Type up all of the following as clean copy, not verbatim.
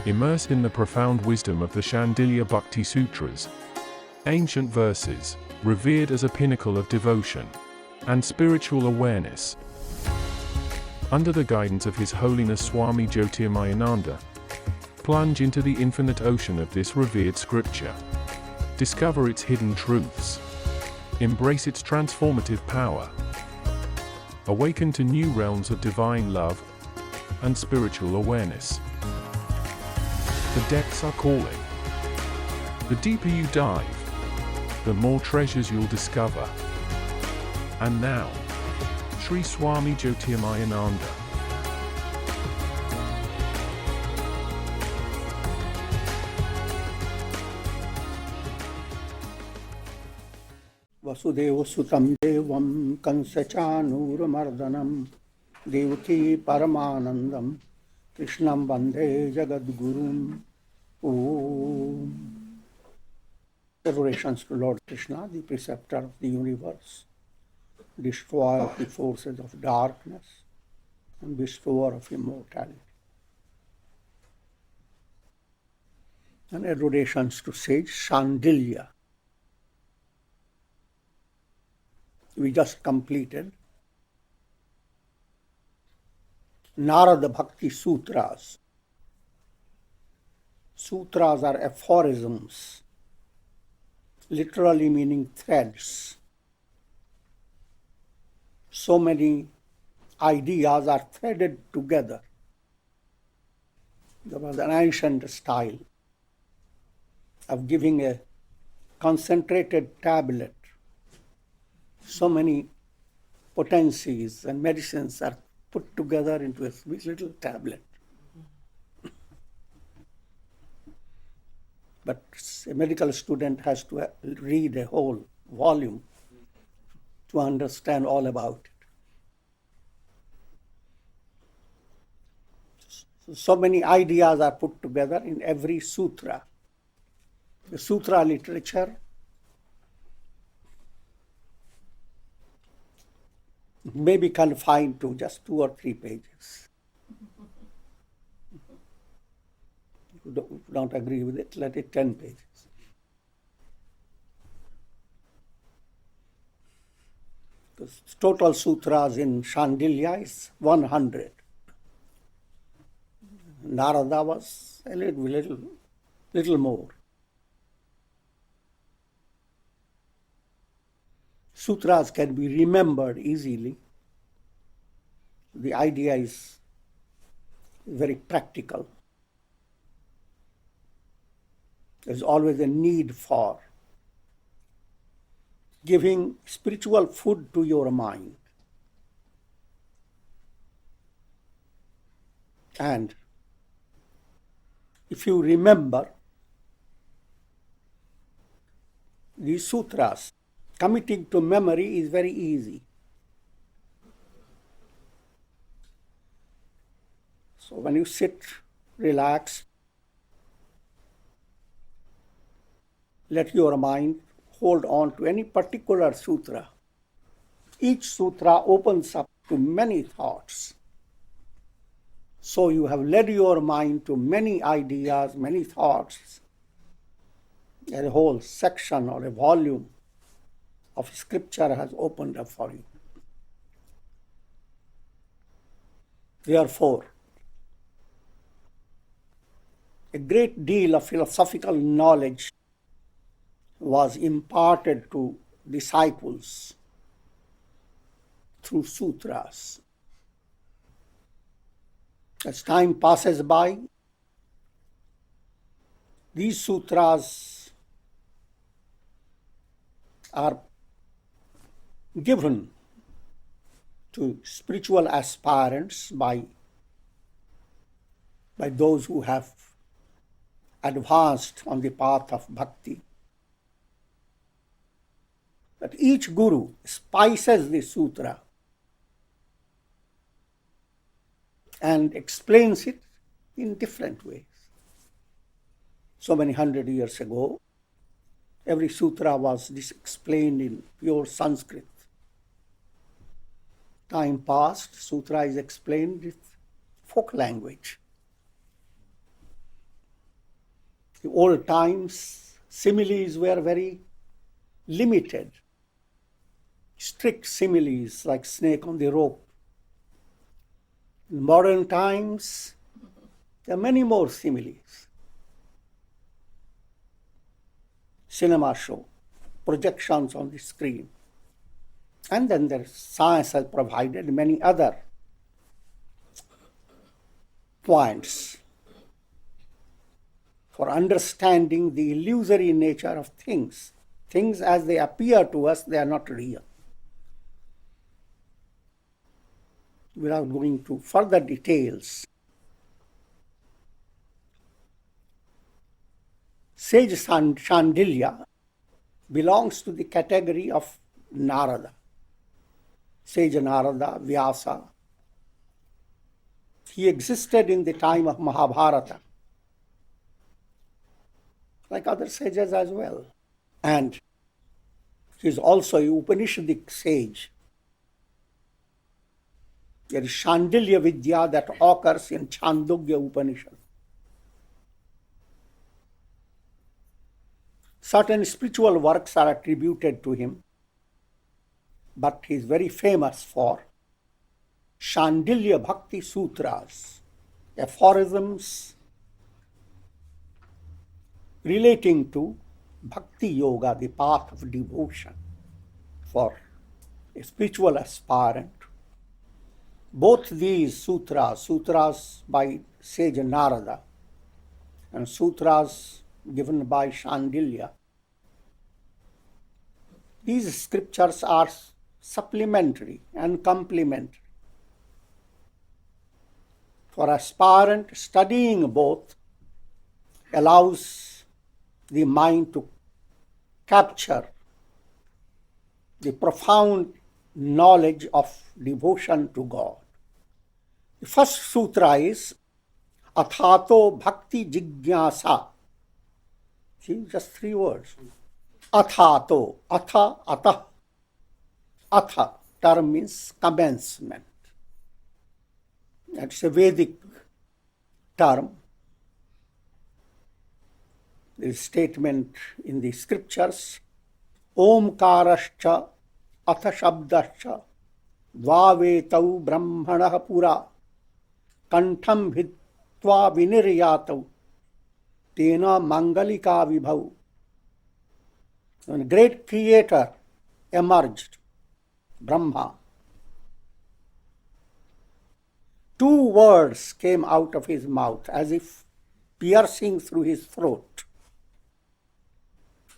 Immersed in the profound wisdom of the Shandilya Bhakti Sutras, ancient verses, revered as a pinnacle of devotion and spiritual awareness. Under the guidance of His Holiness Swami Jyotirmayananda, plunge into the infinite ocean of this revered scripture. Discover its hidden truths. Embrace its transformative power. Awaken to new realms of divine love and spiritual awareness. The depths are calling. The deeper you dive, the more treasures you'll discover. And now, Sri Swami Jyotirmayananda. Vasudeva Sutam Devam Kansachanuramardanam Devaki Paramanandam Krishnam Bande Jagadgurum. Om. Adorations to Lord Krishna, the preceptor of the universe, destroyer of the forces of darkness, and bestower of immortality. And adorations to sage Shandilya. We just completed Narada Bhakti Sutras. Sutras are aphorisms, literally meaning threads. So many ideas are threaded together. There was an ancient style of giving a concentrated tablet. So many potencies and medicines are put together into a little tablet. But a medical student has to read a whole volume to understand all about it. So many ideas are put together in every sutra. The sutra literature may be confined to just 2 or 3 pages. If you don't agree with it, let it 10 pages. The total sutras in Shandilya is 100. Narada was a little more. Sutras can be remembered easily. The idea is very practical. There's always a need for giving spiritual food to your mind. And if you remember these sutras, committing to memory is very easy. So when you sit, relax, let your mind hold on to any particular sutra. Each sutra opens up to many thoughts. So you have led your mind to many ideas, many thoughts. A whole section or a volume of scripture has opened up for you. Therefore, a great deal of philosophical knowledge was imparted to disciples through sutras. As time passes by, these sutras are given to spiritual aspirants by those who have advanced on the path of bhakti. But each guru spices the sutra and explains it in different ways. So many 100 years ago, every sutra was explained in pure Sanskrit. Time passed, sutra is explained with folk language. The old times, similes were very limited, strict similes like snake on the rope. In modern times, there are many more similes. Cinema show, projections on the screen. And then science has provided many other points for understanding the illusory nature of things. Things as they appear to us, they are not real. Without going to further details, Sage Shandilya belongs to the category of Narada. Sage Narada, Vyasa. He existed in the time of Mahabharata, like other sages as well. And he is also a Upanishadic sage. There is Shandilya Vidya that occurs in Chandogya Upanishad. Certain spiritual works are attributed to him, but he is very famous for Shandilya Bhakti Sutras, aphorisms relating to Bhakti Yoga, the path of devotion for a spiritual aspirant. Both these sutras by Sage Narada and sutras given by Shandilya, these scriptures are supplementary and complementary. For aspirant, studying both allows the mind to capture the profound knowledge of devotion to God. The first sutra is Athato Bhakti Jigyasa. See, just 3 words. Athato, atha, atah. Atha term means commencement. That's a Vedic term. The statement in the scriptures, Omkarascha atha shabdascha dvavetau brahmanah pura kantham hitva viniryatau tena mangalika vibhau. When a great creator emerged, Brahma, 2 words came out of his mouth as if piercing through his throat.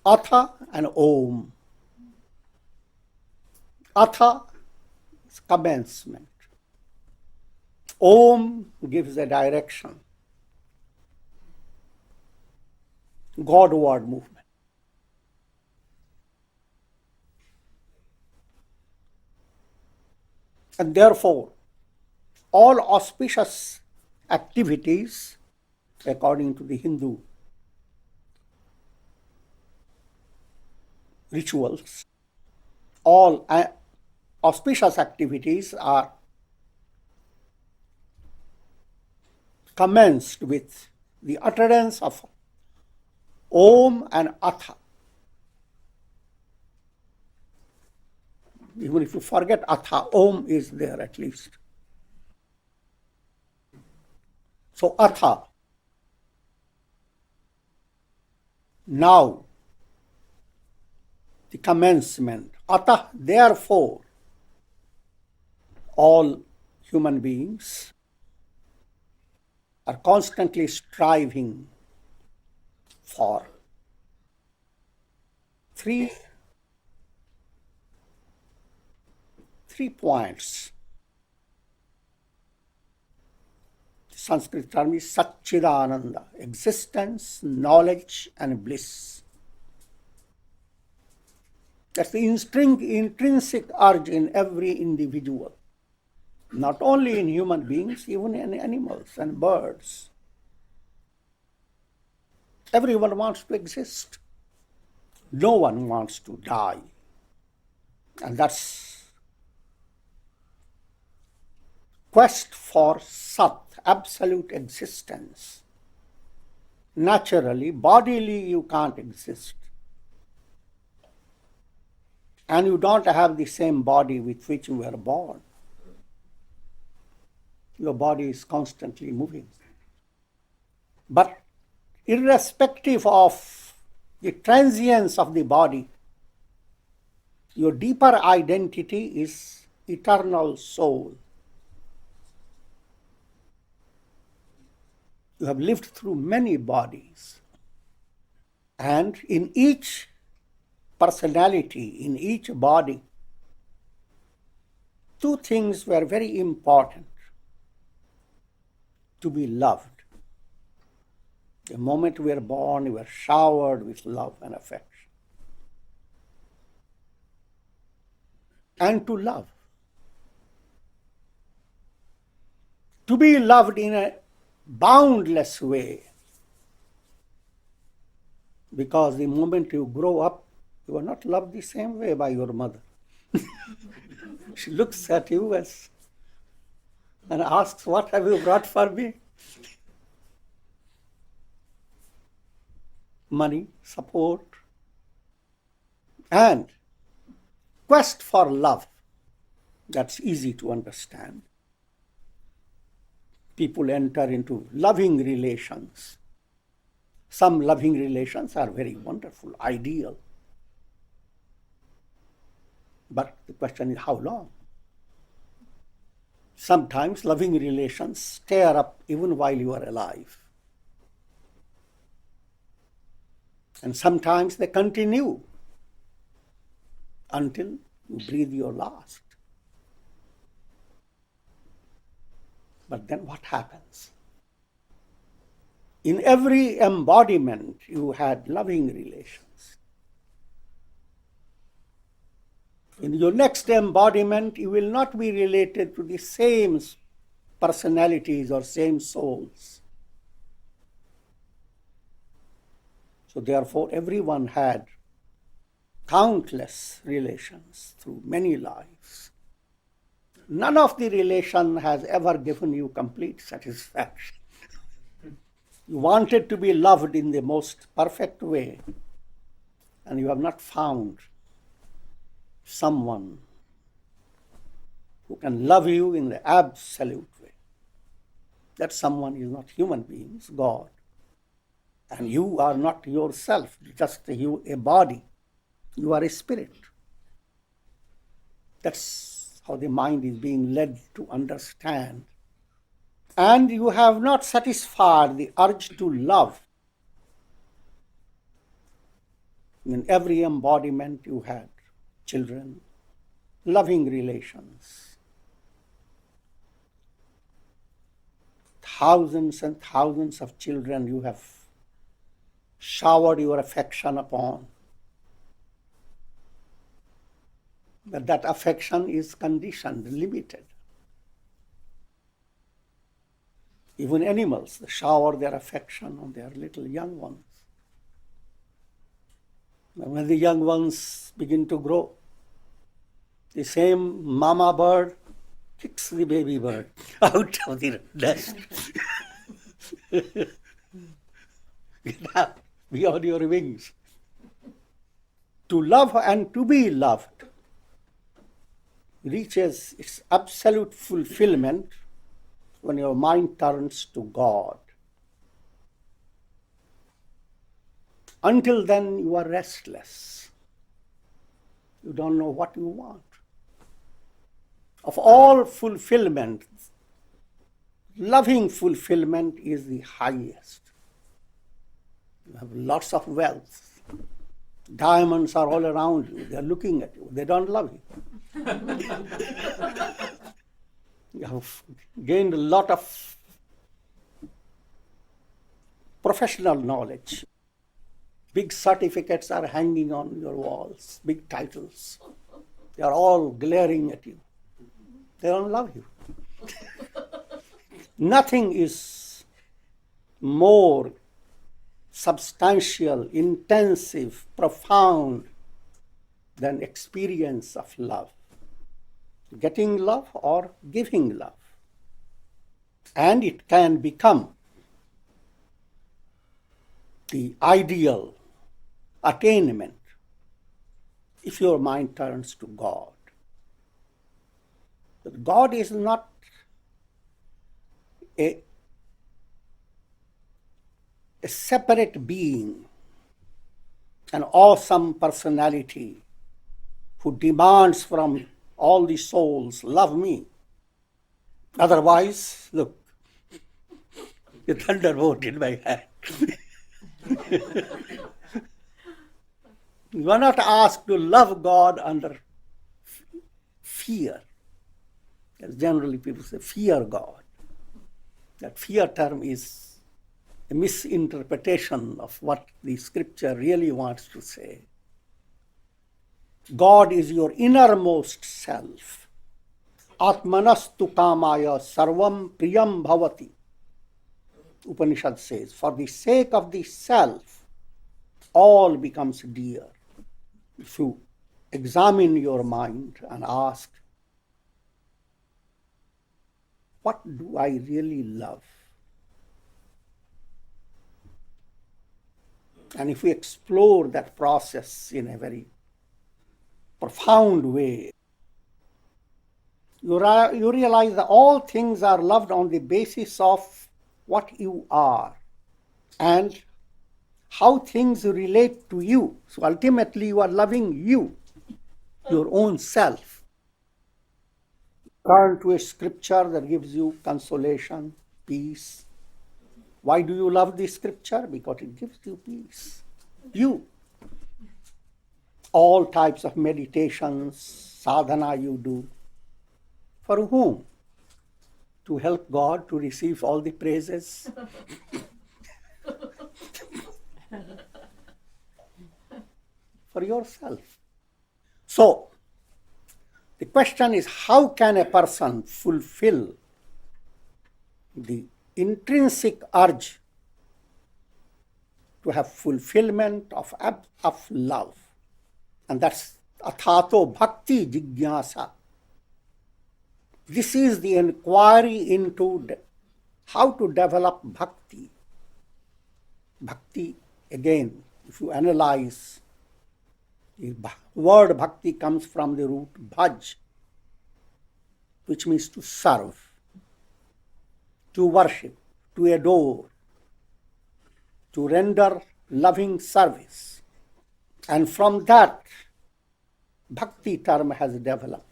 Atha and Om. Atha is commencement. Om gives a direction. Godward movement. And therefore, all auspicious activities, according to the Hindu rituals, all auspicious activities are commenced with the utterance of Om and Atha. Even if you forget Atha, Om is there at least. So Atha. Now, the commencement. Atah, therefore, all human beings are constantly striving for 3 points. The Sanskrit term is Satchidananda, existence, knowledge, and bliss. That's the intrinsic urge in every individual, not only in human beings, even in animals and birds. Everyone wants to exist. No one wants to die. And that's quest for Sat, absolute existence. naturally, bodily, you can't exist. And you don't have the same body with which you were born. Your body is constantly moving. But irrespective of the transience of the body, your deeper identity is eternal soul. You have lived through many bodies. And in each personality, in each body, two things were very important: to be loved. The moment we are born, we are showered with love and affection. And to love. To be loved in a boundless way. Because the moment you grow up, you are not loved the same way by your mother. She looks at you and asks, "What have you brought for me?" Money, support, and quest for love. That's easy to understand. People enter into loving relations. Some loving relations are very wonderful, ideal. But the question is, how long? Sometimes loving relations tear up even while you are alive. And sometimes they continue until you breathe your last. But then what happens? In every embodiment, you had loving relations. In your next embodiment, you will not be related to the same personalities or same souls. So therefore, everyone had countless relations through many lives. None of the relation has ever given you complete satisfaction. You wanted to be loved in the most perfect way, and you have not found someone who can love you in the absolute way. That someone is not human beings, God. And you are not yourself, just you, a body. You are a spirit. That's how the mind is being led to understand. And you have not satisfied the urge to love. In every embodiment you had children, loving relations. Thousands and thousands of children you have showered your affection upon. But that affection is conditioned, limited. Even animals, they shower their affection on their little young ones. And when the young ones begin to grow, the same mama bird kicks the baby bird out of the nest. Get up beyond your wings. To love and to be loved reaches its absolute fulfillment when your mind turns to God. Until then, you are restless. You don't know what you want. Of all fulfillment, loving fulfillment is the highest. You have lots of wealth. Diamonds are all around you. They're looking at you. They don't love you. You have gained a lot of professional knowledge. Big certificates are hanging on your walls, big titles. They are all glaring at you. They don't love you. Nothing is more substantial, intensive, profound than experience of love. Getting love or giving love. And it can become the ideal attainment if your mind turns to God. But God is not a separate being, an awesome personality who demands from all the souls, love me. Otherwise, look, the thunderbolt in my hand. You are not asked to love God under fear. As generally people say, fear God. That fear term is a misinterpretation of what the scripture really wants to say. God is your innermost self. Atmanastu kamaya sarvam priyam bhavati. Upanishad says, for the sake of the self, all becomes dear. If you examine your mind and ask, what do I really love? And if we explore that process in a very profound way, you realize that all things are loved on the basis of what you are and how things relate to you. So ultimately you are loving you, your own self. Turn to a scripture that gives you consolation, peace. Why do you love this scripture? Because it gives you peace. You. All types of meditations, sadhana you do. For whom? To help God to receive all the praises? For yourself. So, the question is, how can a person fulfill the intrinsic urge to have fulfillment of love? And that's athato bhakti jigyasa. This is the inquiry into how to develop bhakti. Bhakti, again, if you analyze, the word bhakti comes from the root bhaj, which means to serve, to worship, to adore, to render loving service. And from that, bhakti term has developed.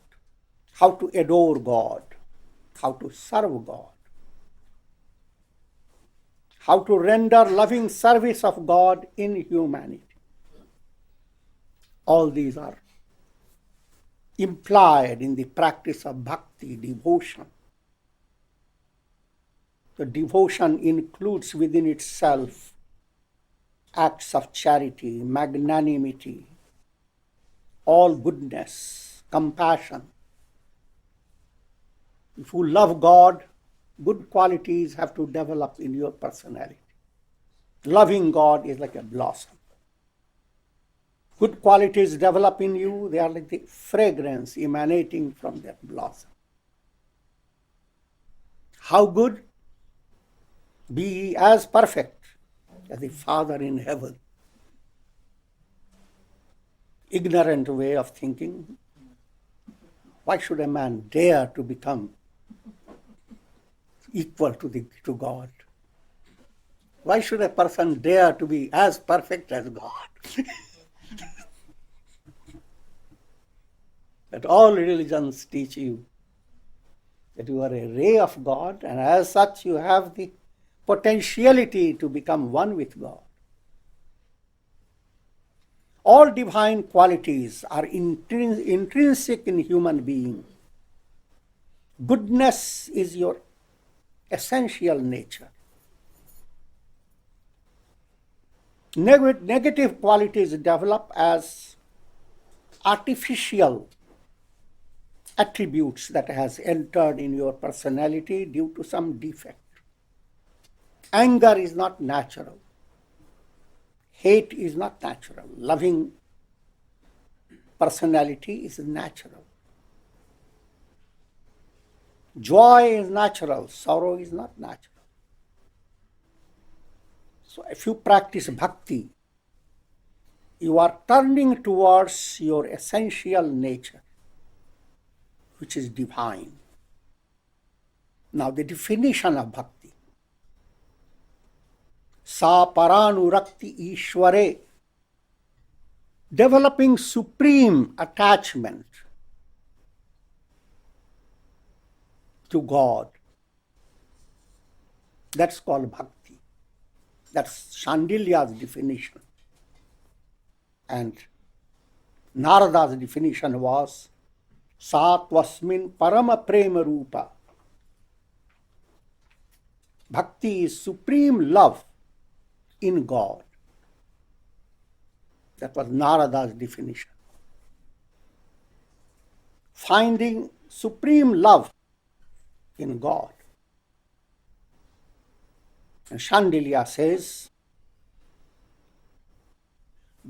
How to adore God, how to serve God, how to render loving service of God in humanity. All these are implied in the practice of bhakti, devotion. The devotion includes within itself acts of charity, magnanimity, all goodness, compassion. If you love God, good qualities have to develop in your personality. Loving God is like a blossom. Good qualities develop in you, they are like the fragrance emanating from that blossom. How good? Be as perfect as the Father in heaven. Ignorant way of thinking. Why should a man dare to become equal to God? Why should a person dare to be as perfect as God? That all religions teach you that you are a ray of God, and as such you have the potentiality to become one with God. All divine qualities are intrinsic in human being. Goodness is your essential nature. Negative qualities develop as artificial attributes that has entered in your personality due to some defect. Anger is not natural. Hate is not natural. Loving personality is natural. Joy is natural. Sorrow is not natural. So if you practice bhakti, you are turning towards your essential nature, which is divine. Now the definition of bhakti. Sa paranurakti ishware, developing supreme attachment to God. That's called bhakti. That's Shandilya's definition. And Narada's definition was Sa tvasmin parama prema rupa. Bhakti is supreme love in God. That was Narada's definition. Finding supreme love in God. And Shandilya says,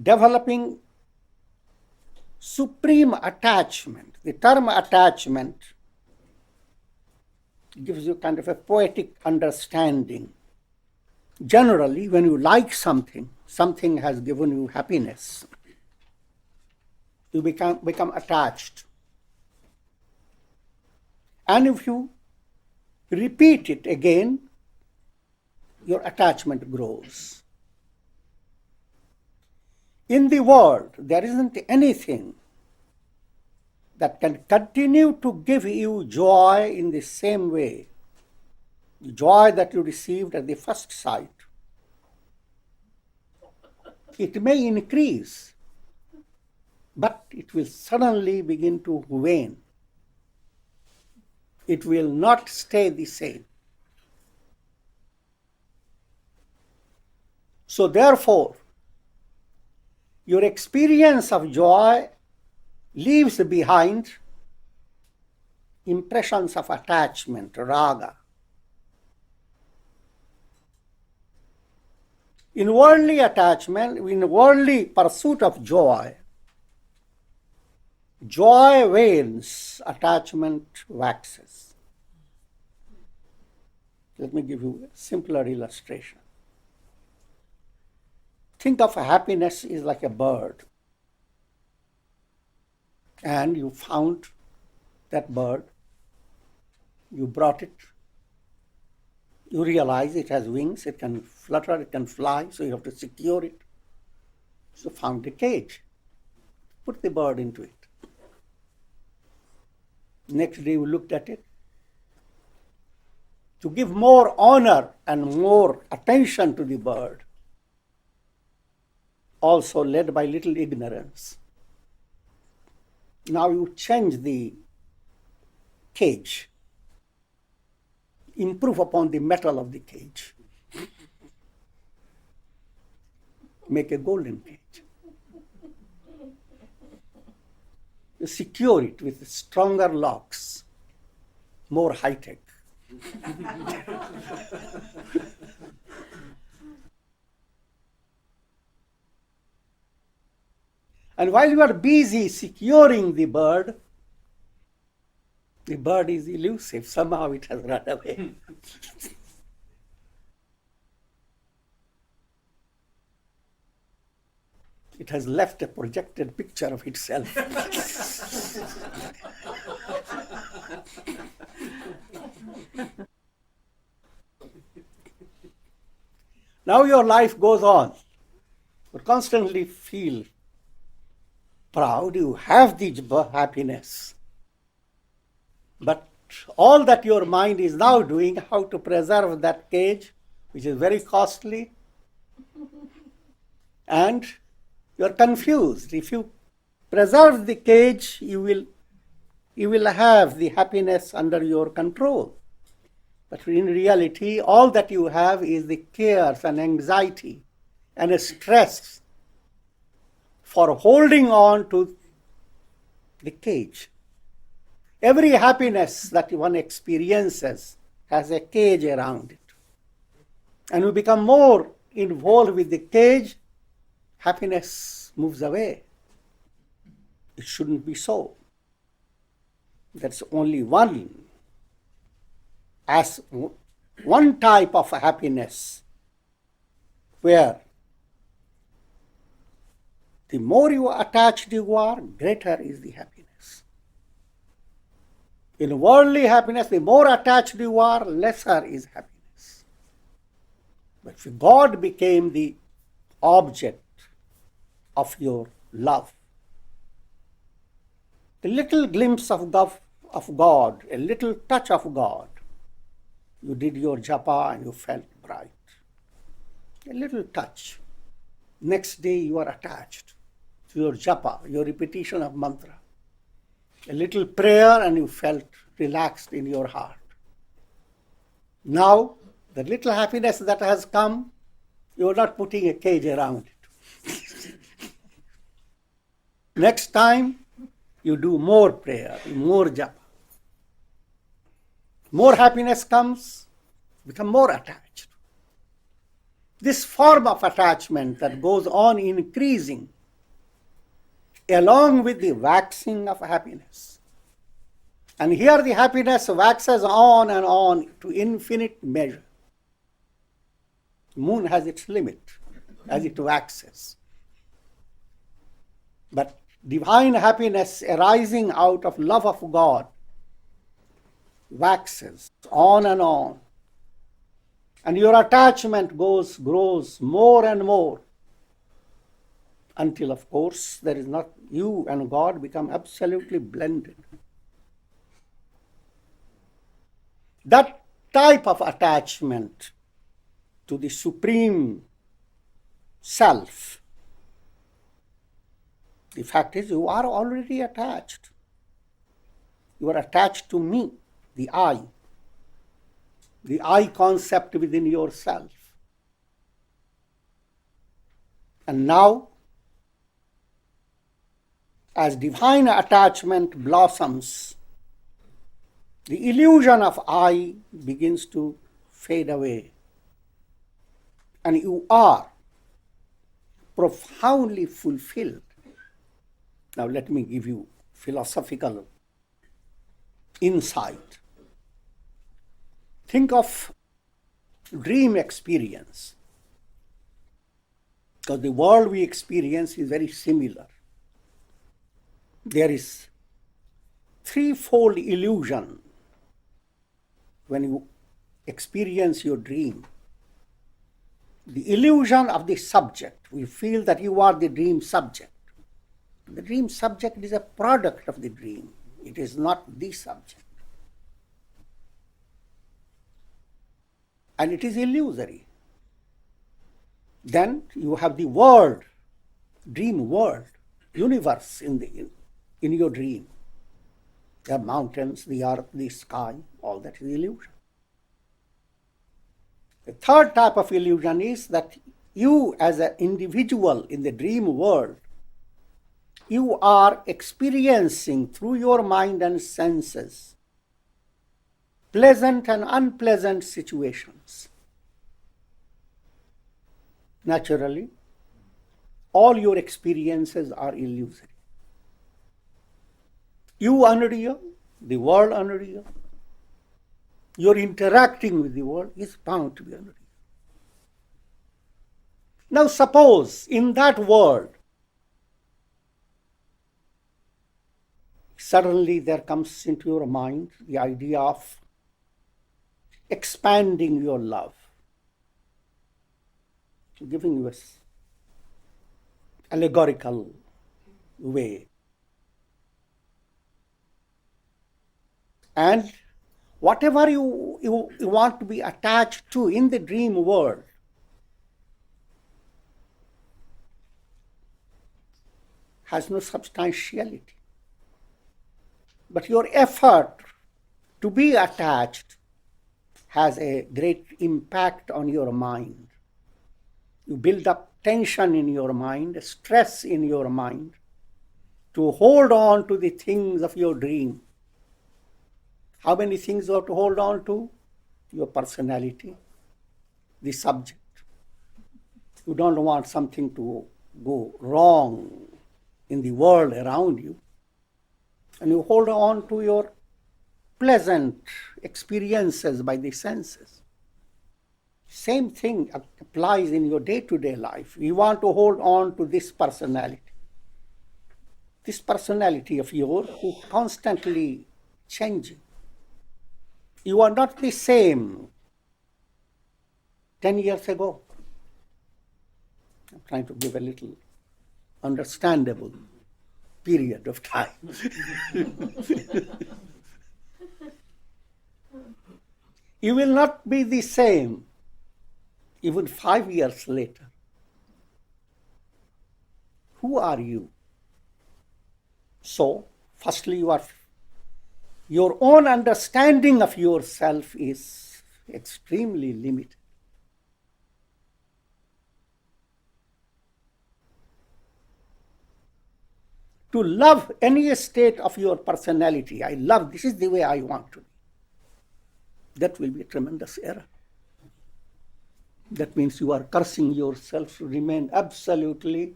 developing supreme attachment. The term attachment gives you kind of a poetic understanding. Generally, when you like something, something has given you happiness, you become attached. And if you repeat it again, your attachment grows. In the world, there isn't anything that can continue to give you joy in the same way, the joy that you received at the first sight. It may increase, but it will suddenly begin to wane. It will not stay the same. So therefore, your experience of joy leaves behind impressions of attachment, raga. In worldly attachment, in worldly pursuit of joy, joy wanes, attachment waxes. Let me give you a simpler illustration. Think of happiness is like a bird. And you found that bird, you brought it, you realize it has wings, it can flutter, it can fly, so you have to secure it. So found a cage, put the bird into it. Next day you looked at it. To give more honor and more attention to the bird, also led by little ignorance. Now you change the cage, improve upon the metal of the cage, make a golden cage. You secure it with stronger locks, more high-tech. And while you are busy securing the bird is elusive. Somehow it has run away. It has left a projected picture of itself. Now your life goes on. You constantly feel proud, you have the happiness. But all that your mind is now doing, how to preserve that cage, which is very costly, and you are confused. If you preserve the cage, you will have the happiness under your control. But in reality, all that you have is the cares and anxiety and a stress for holding on to the cage. Every happiness that one experiences has a cage around it. And we become more involved with the cage, happiness moves away. It shouldn't be so. That's only one type of happiness where the more you are attached you are, greater is the happiness. In worldly happiness, the more attached you are, lesser is happiness. But if God became the object of your love, a little glimpse of God, a little touch of God, you did your japa and you felt bright. A little touch. Next day you are attached to your japa, your repetition of mantra. A little prayer and you felt relaxed in your heart. Now, the little happiness that has come, you are not putting a cage around it. Next time, you do more prayer, more japa. More happiness comes, become more attached. This form of attachment that goes on increasing along with the waxing of happiness. And here the happiness waxes on and on to infinite measure. The moon has its limit as it waxes. But divine happiness arising out of love of God waxes on and on. And your attachment grows more and more until, of course, there is not, you and God become absolutely blended. That type of attachment to the Supreme Self, the fact is you are already attached. You are attached to me, the I concept within yourself. And now, as divine attachment blossoms, the illusion of I begins to fade away. And you are profoundly fulfilled. Now let me give you philosophical insight. Think of dream experience, because the world we experience is very similar. There is threefold illusion when you experience your dream. The illusion of the subject. We feel that you are the dream subject. The dream subject is a product of the dream. It is not the subject. And it is illusory. Then you have the world, dream world, universe in your dream. The mountains, the earth, the sky, all that is illusion. The third type of illusion is that you as an individual in the dream world, you are experiencing through your mind and senses pleasant and unpleasant situations. Naturally, all your experiences are illusory. You unreal, the world unreal. Your interacting with the world is bound to be unreal. Now suppose in that world, suddenly there comes into your mind the idea of expanding your love, giving you an allegorical way. And whatever you want to be attached to in the dream world, has no substantiality. But your effort to be attached has a great impact on your mind. You build up tension in your mind, stress in your mind, to hold on to the things of your dream. How many things you have to hold on to? Your personality, the subject. You don't want something to go wrong in the world around you. And you hold on to your pleasant experiences by the senses. Same thing applies in your day-to-day life. You want to hold on to this personality. This personality of yours is constantly changing. You are not the same 10 years ago. I'm trying to give a little understandable period of time. You will not be the same even 5 years later. Who are you? So, firstly, your own understanding of yourself is extremely limited. To love any state of your personality, I love, this is the way I want to be, that will be a tremendous error. That means you are cursing yourself to remain absolutely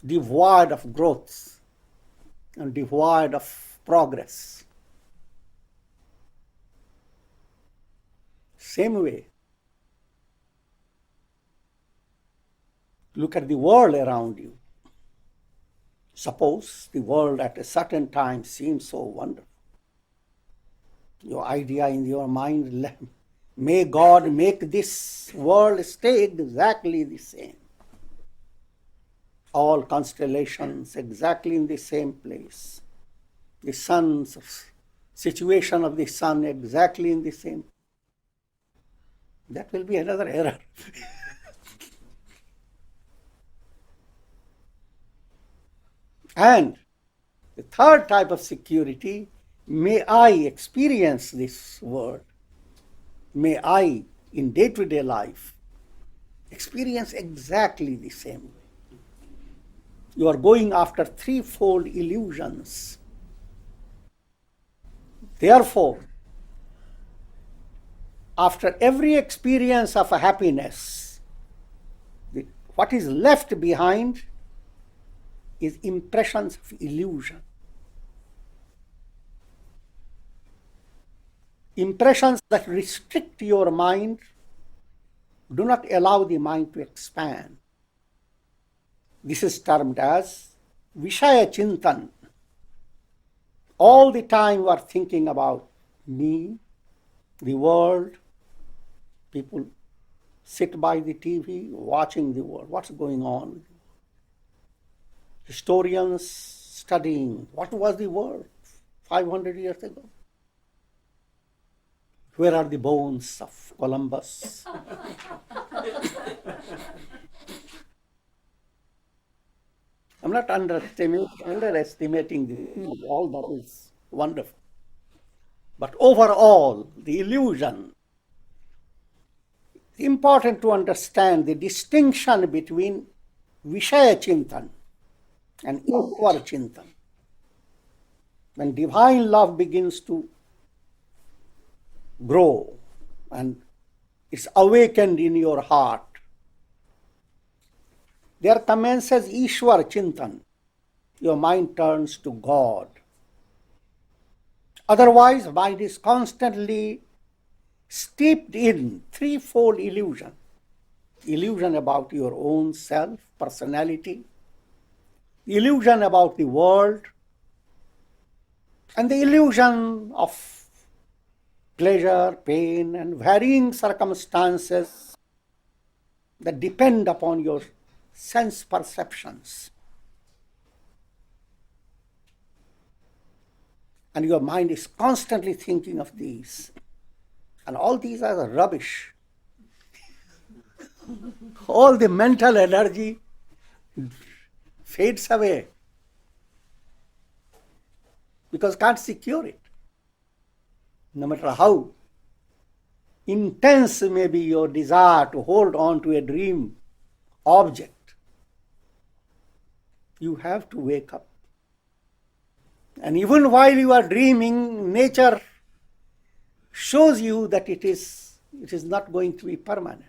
devoid of growth and devoid of progress. Same way, look at the world around you. Suppose the world at a certain time seems so wonderful. Your idea in your mind, may God make this world stay exactly the same. All constellations exactly in the same place. The sun's situation of the sun exactly in the same. That will be another error. And the third type of security, may I experience this world. May I, in day-to-day life, experience exactly the same way. You are going after threefold illusions. Therefore, after every experience of a happiness, what is left behind is impressions of illusion. Impressions that restrict your mind, do not allow the mind to expand. This is termed as Vishaya Chintan. All the time you are thinking about me, the world. People sit by the TV watching the world. What's going on? Historians studying what was the world 500 years ago. Where are the bones of Columbus? I'm not underestimating all that is wonderful. But overall, the illusion, it's important to understand the distinction between Vishaya Chintan and Ishwar Chintan. When divine love begins to grow and it's awakened in your heart, there commences Ishwar Chintan. Your mind turns to God. Otherwise, mind is constantly steeped in threefold illusion. Illusion about your own self, personality, illusion about the world, and the illusion of pleasure, pain, and varying circumstances that depend upon your sense perceptions. And your mind is constantly thinking of these. And all these are rubbish. All the mental energy fades away because can't secure it. No matter how intense may be your desire to hold on to a dream object, you have to wake up. And even while you are dreaming, nature shows you that it is not going to be permanent.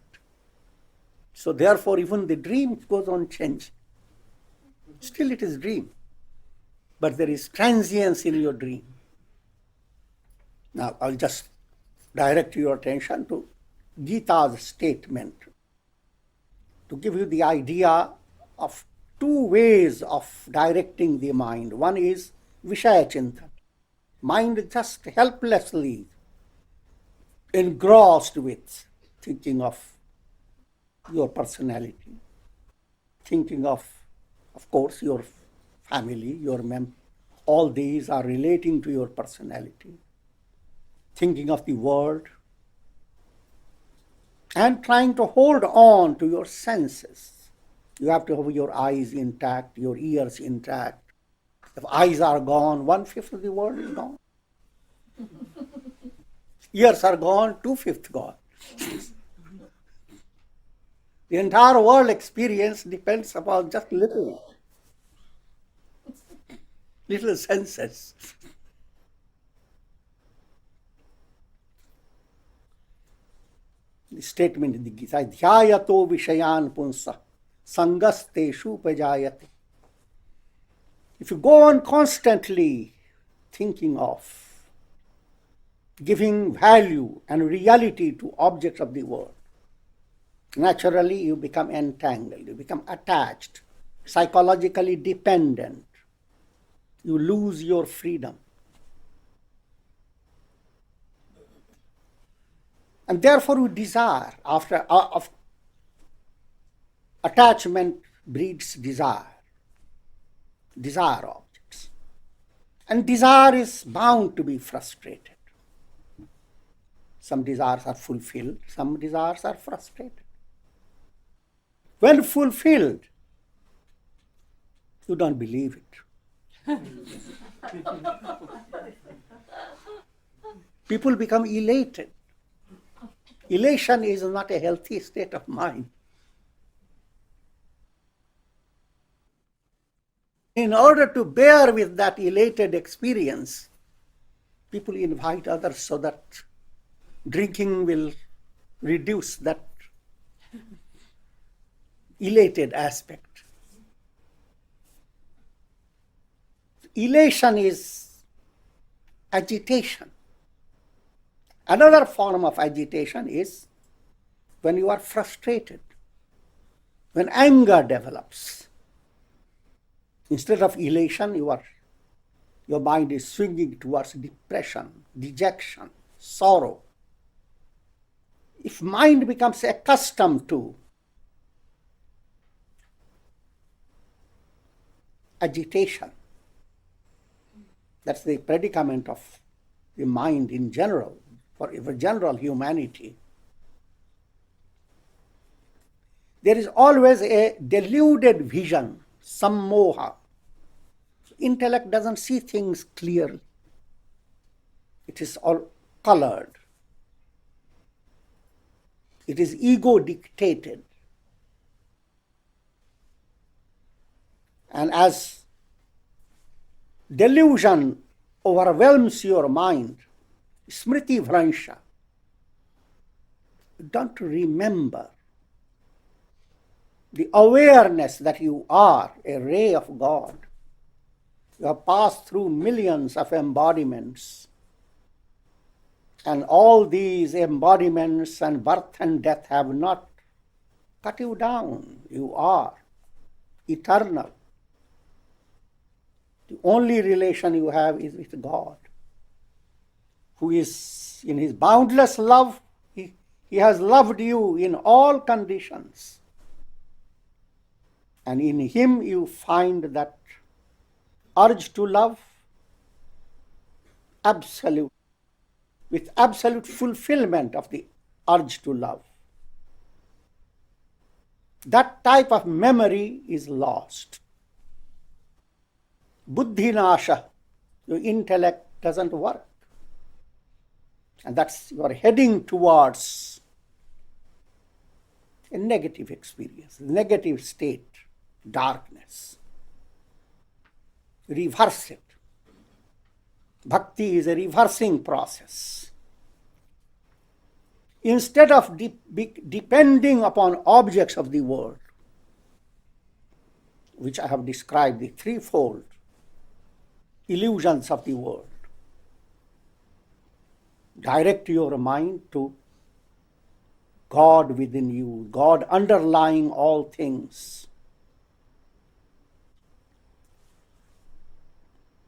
So therefore, even the dream goes on changing. Still it is dream, but there is transience in your dream. Now, I'll just direct your attention to Gita's statement to give you the idea of two ways of directing the mind. One is Vishaya Chintan. Mind just helplessly engrossed with thinking of your personality, thinking of course, your family, your all these are relating to your personality, thinking of the world, and trying to hold on to your senses. You have to have your eyes intact, your ears intact. If eyes are gone, 1/5 of the world is gone. Ears are gone, 2/5 gone. The entire world experience depends upon just little senses. The statement in the Gita, Dhyayato Vishayan Punsa Sangasteshu Pajayate. If you go on constantly thinking of, giving value and reality to objects of the world, naturally you become entangled, you become attached, psychologically dependent. You lose your freedom. And therefore you desire, of attachment breeds desire objects. And desire is bound to be frustrated. Some desires are fulfilled, some desires are frustrated. When fulfilled, you don't believe it. People become elated. Elation is not a healthy state of mind. In order to bear with that elated experience, people invite others so that drinking will reduce that elated aspect. Elation is agitation. Another form of agitation is when you are frustrated, when anger develops. Instead of elation, your mind is swinging towards depression, dejection, sorrow. If mind becomes accustomed to agitation, that's the predicament of the mind in general, for general humanity. There is always a deluded vision, sammoha. Intellect doesn't see things clearly. It is all colored. It is ego dictated. And as delusion overwhelms your mind, smriti vransha, you don't remember the awareness that you are a ray of God. You have passed through millions of embodiments, and all these embodiments and birth and death have not cut you down. You are eternal. The only relation you have is with God, who is in his boundless love. He has loved you in all conditions. And in him you find that urge to love absolute, with absolute fulfillment of the urge to love. That type of memory is lost. Buddhi nasha, your intellect doesn't work. And that's, you are heading towards a negative experience, negative state, darkness. Reverse it. Bhakti is a reversing process. Instead of depending upon objects of the world, which I have described, the threefold illusions of the world, direct your mind to God within you, God underlying all things.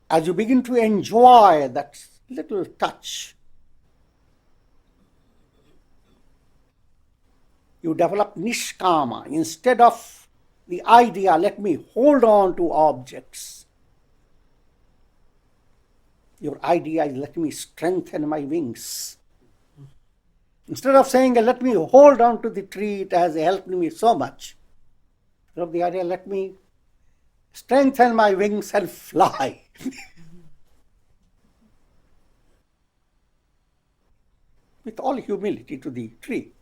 As you begin to enjoy that little touch, you develop nishkama. Instead of the idea, let me hold on to objects, your idea is, let me strengthen my wings. Instead of saying, let me hold on to the tree, it has helped me so much. The idea, let me strengthen my wings and fly. With all humility to the tree.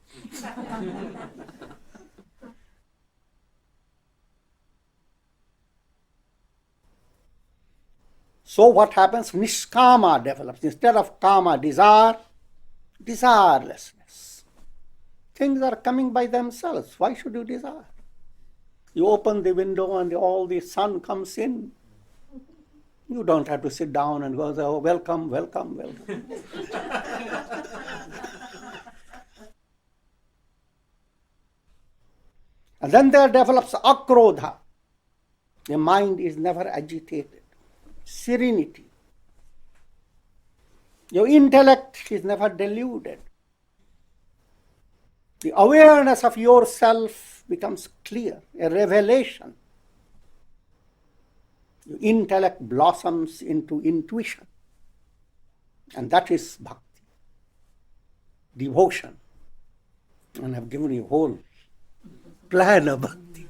So what happens? Nishkama develops. Instead of kama, desire, desirelessness. Things are coming by themselves. Why should you desire? You open the window and all the sun comes in. You don't have to sit down and go, oh, welcome, welcome, welcome. And then there develops akrodha. The mind is never agitated. Serenity. Your intellect is never deluded. The awareness of yourself becomes clear, a revelation. Your intellect blossoms into intuition. And that is bhakti, devotion. And I've given you a whole plan of bhakti.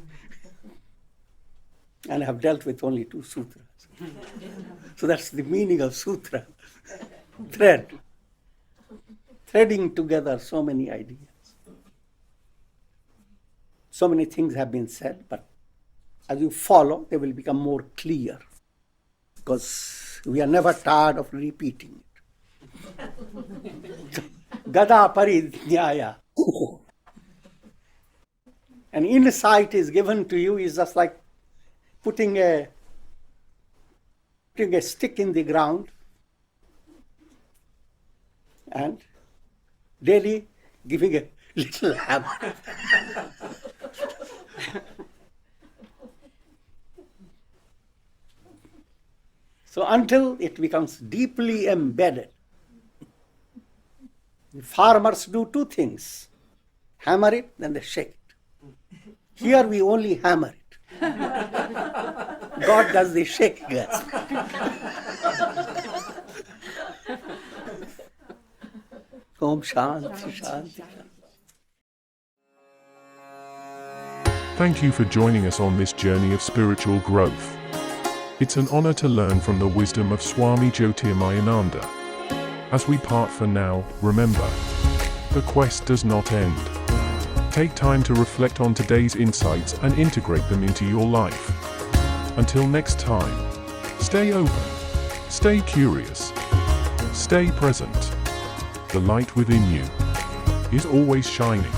And I have dealt with only 2 sutras. So that's the meaning of sutra. Thread. Threading together so many ideas. So many things have been said, but as you follow, they will become more clear. Because we are never tired of repeating it. Gada paridhyaya. An insight is given to you is just like putting a stick in the ground and daily giving a little hammer. So until it becomes deeply embedded, the farmers do 2 things. Hammer it, then they shake it. Here we only hammer it. God does the shaking. Om Shanti, Shanti. Thank you for joining us on this journey of spiritual growth. It's an honor to learn from the wisdom of Swami Jyotirmayananda. As we part for now, remember, the quest does not end. Take time to reflect on today's insights and integrate them into your life. Until next time, stay open, stay curious, stay present. The light within you is always shining.